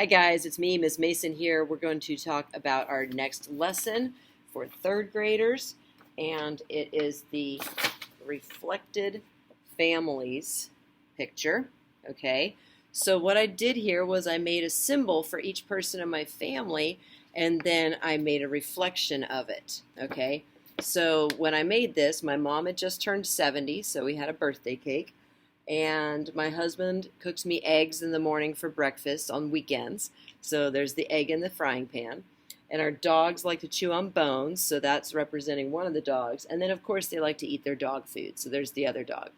Hi guys, it's me, Ms. Mason here. We're going to talk about our next lesson for third graders, and it is the reflected families picture, okay? So what I did here was I made a symbol for each person in my family, and then I made a reflection of it, okay? So when I made this, my mom had just turned 70, so we had a birthday cake. And my husband cooks me eggs in the morning for breakfast on weekends. So there's the egg in the frying pan. And our dogs like to chew on bones, so that's representing one of the dogs. And then, of course, they like to eat their dog food, so there's the other dog.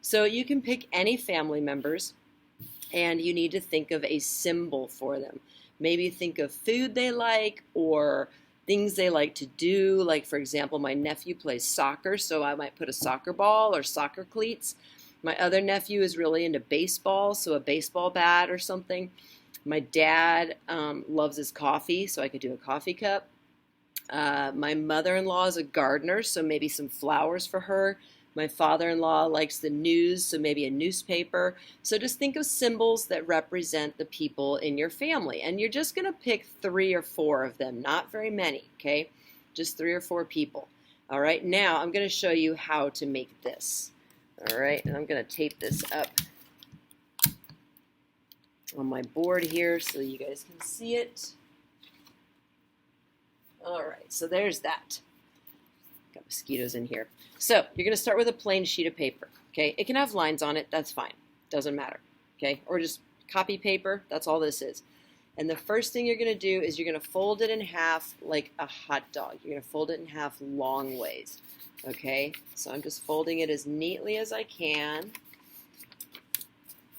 So you can pick any family members, and you need to think of a symbol for them. Maybe think of food they like or things they like to do. Like, for example, my nephew plays soccer, so I might put a soccer ball or soccer cleats. My other nephew is really into baseball, so a baseball bat or something. My dad loves his coffee, so I could do a coffee cup. My mother-in-law is a gardener, so maybe some flowers for her. My father-in-law likes the news, so maybe a newspaper. So just think of symbols that represent the people in your family. And you're just going to pick 3 or 4 of them, not very many, okay? Just 3 or 4 people. All right, now I'm going to show you how to make this. All right, and I'm going to tape this up on my board here so you guys can see it. All right, so there's that. Got mosquitoes in here. So you're going to start with a plain sheet of paper, okay? It can have lines on it. That's fine. Doesn't matter, okay? Or just copy paper. That's all this is. And the first thing you're going to do is you're going to fold it in half like a hot dog. You're going to fold it in half long ways. Okay, so I'm just folding it as neatly as I can.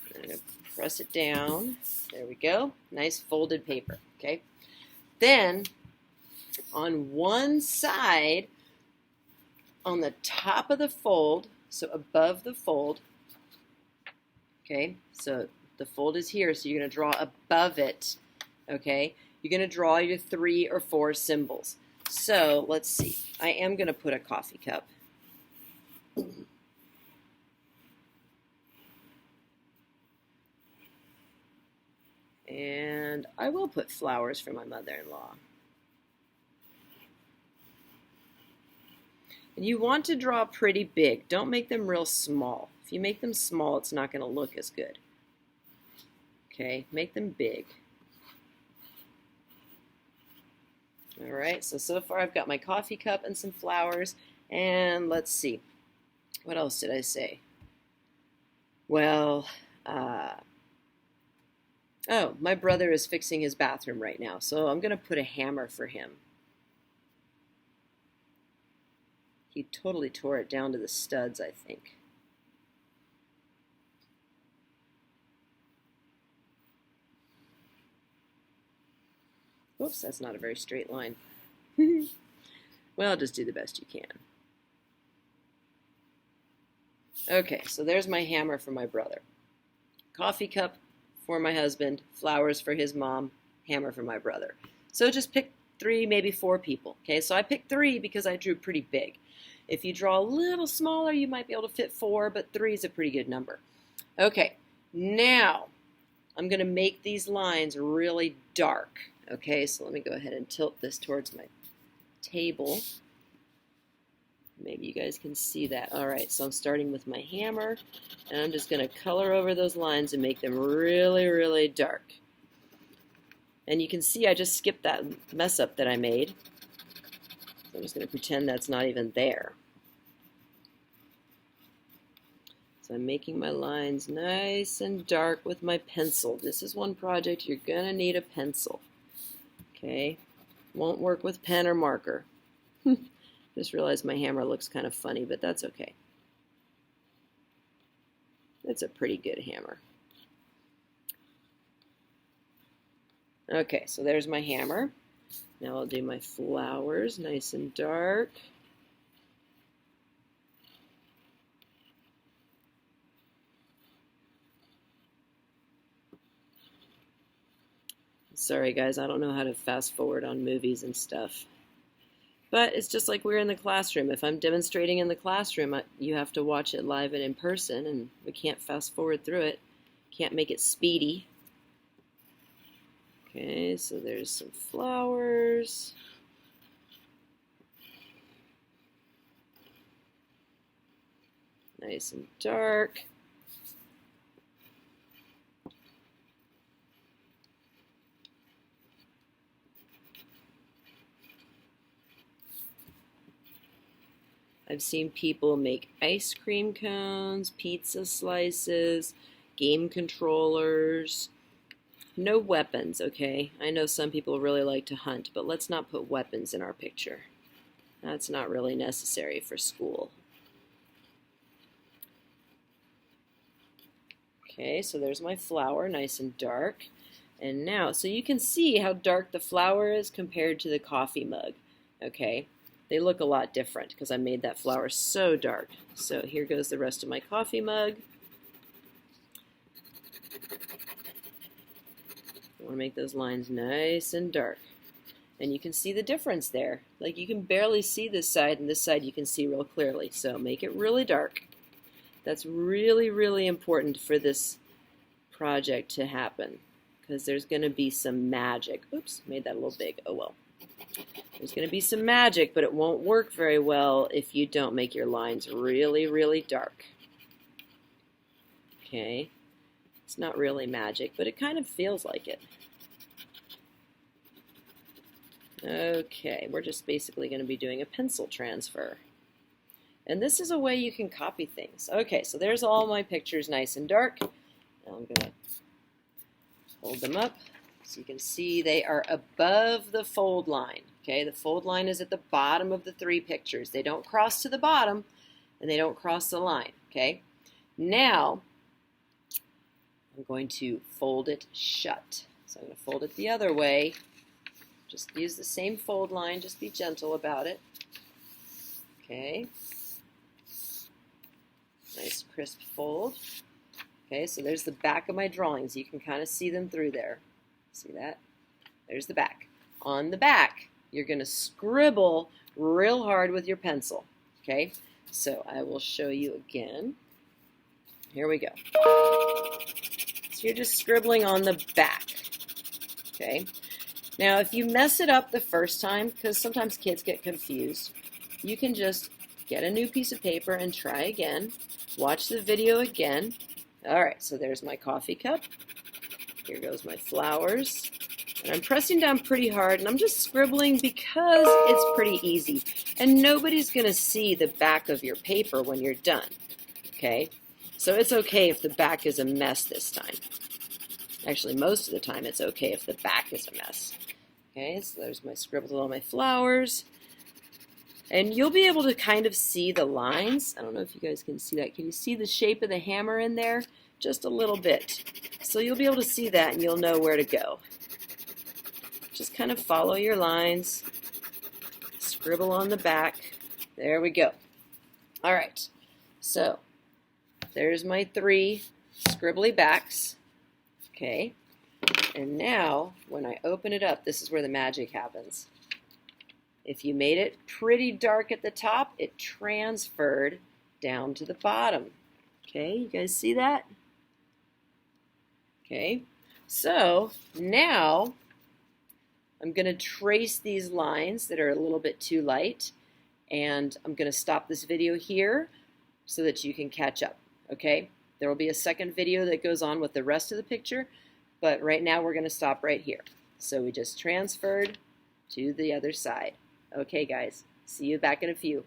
I'm going to press it down. There we go. Nice folded paper. Okay. Then on one side, on the top of the fold, so above the fold, okay, so the fold is here, so you're going to draw above it. Okay, you're going to draw your 3 or 4 symbols. So let's see. I am going to put a coffee cup. And I will put flowers for my mother-in-law. And you want to draw pretty big. Don't make them real small. If you make them small, it's not going to look as good. Okay, make them big. All right, so far I've got my coffee cup and some flowers, and let's see. What else did I say? Well, oh, my brother is fixing his bathroom right now, so I'm going to put a hammer for him. He totally tore it down to the studs, I think. Oops, that's not a very straight line. Well, just do the best you can. Okay, so there's my hammer for my brother. Coffee cup for my husband, flowers for his mom, hammer for my brother. So just pick 3, maybe 4 people. Okay, so I picked 3 because I drew pretty big. If you draw a little smaller, you might be able to fit 4, but 3 is a pretty good number. Okay, now I'm going to make these lines really dark. Okay, so let me go ahead and tilt this towards my table. Maybe you guys can see that. All right, so I'm starting with my hammer, and I'm just going to color over those lines and make them really, really dark. And you can see I just skipped that mess up that I made. So I'm just going to pretend that's not even there. So I'm making my lines nice and dark with my pencil. This is one project you're going to need a pencil. Okay, won't work with pen or marker. Just realized my hammer looks kind of funny, but that's okay. It's a pretty good hammer. Okay, so there's my hammer. Now I'll do my flowers nice and dark. Sorry guys, I don't know how to fast forward on movies and stuff. But it's just like we're in the classroom. If I'm demonstrating in the classroom, you have to watch it live and in person, and we can't fast forward through it. Can't make it speedy. Okay, so there's some flowers. Nice and dark. I've seen people make ice cream cones, pizza slices, game controllers. No weapons, okay? I know some people really like to hunt, but let's not put weapons in our picture. That's not really necessary for school. Okay, so there's my flower, nice and dark. And now, so you can see how dark the flower is compared to the coffee mug, okay? They look a lot different because I made that flower so dark. So here goes the rest of my coffee mug. I want to make those lines nice and dark. And you can see the difference there. Like you can barely see this side, and this side you can see real clearly. So make it really dark. That's really, really important for this project to happen because there's going to be some magic. Oops, made that a little big. Oh well. There's going to be some magic, but it won't work very well if you don't make your lines really, really dark. Okay. It's not really magic, but it kind of feels like it. Okay, we're just basically going to be doing a pencil transfer. And this is a way you can copy things. Okay, so there's all my pictures nice and dark. Now I'm going to hold them up so you can see they are above the fold line. Okay, the fold line is at the bottom of the three pictures. They don't cross to the bottom and they don't cross the line. Okay, now I'm going to fold it shut. So I'm going to fold it the other way. Just use the same fold line, just be gentle about it. Okay. Nice crisp fold. Okay, so there's the back of my drawings. You can kind of see them through there. See that? There's the back. On the back, you're going to scribble real hard with your pencil. Okay, so I will show you again. Here we go. So you're just scribbling on the back. Okay. Now, if you mess it up the first time, because sometimes kids get confused, you can just get a new piece of paper and try again. Watch the video again. All right, so there's my coffee cup. Here goes my flowers. And I'm pressing down pretty hard, and I'm just scribbling because it's pretty easy. And nobody's going to see the back of your paper when you're done, okay? So it's okay if the back is a mess this time. Actually, most of the time it's okay if the back is a mess. Okay, so there's my scribbles on my flowers. And you'll be able to kind of see the lines. I don't know if you guys can see that. Can you see the shape of the hammer in there? Just a little bit. So you'll be able to see that and you'll know where to go. Just kind of follow your lines. Scribble on the back. There we go. All right. So there's my three scribbly backs. Okay. And now, when I open it up, this is where the magic happens. If you made it pretty dark at the top, it transferred down to the bottom. Okay, you guys see that? Okay, so now I'm going to trace these lines that are a little bit too light, and I'm going to stop this video here so that you can catch up. Okay, there will be a second video that goes on with the rest of the picture, but right now we're going to stop right here. So we just transferred to the other side. Okay, guys, see you back in a few.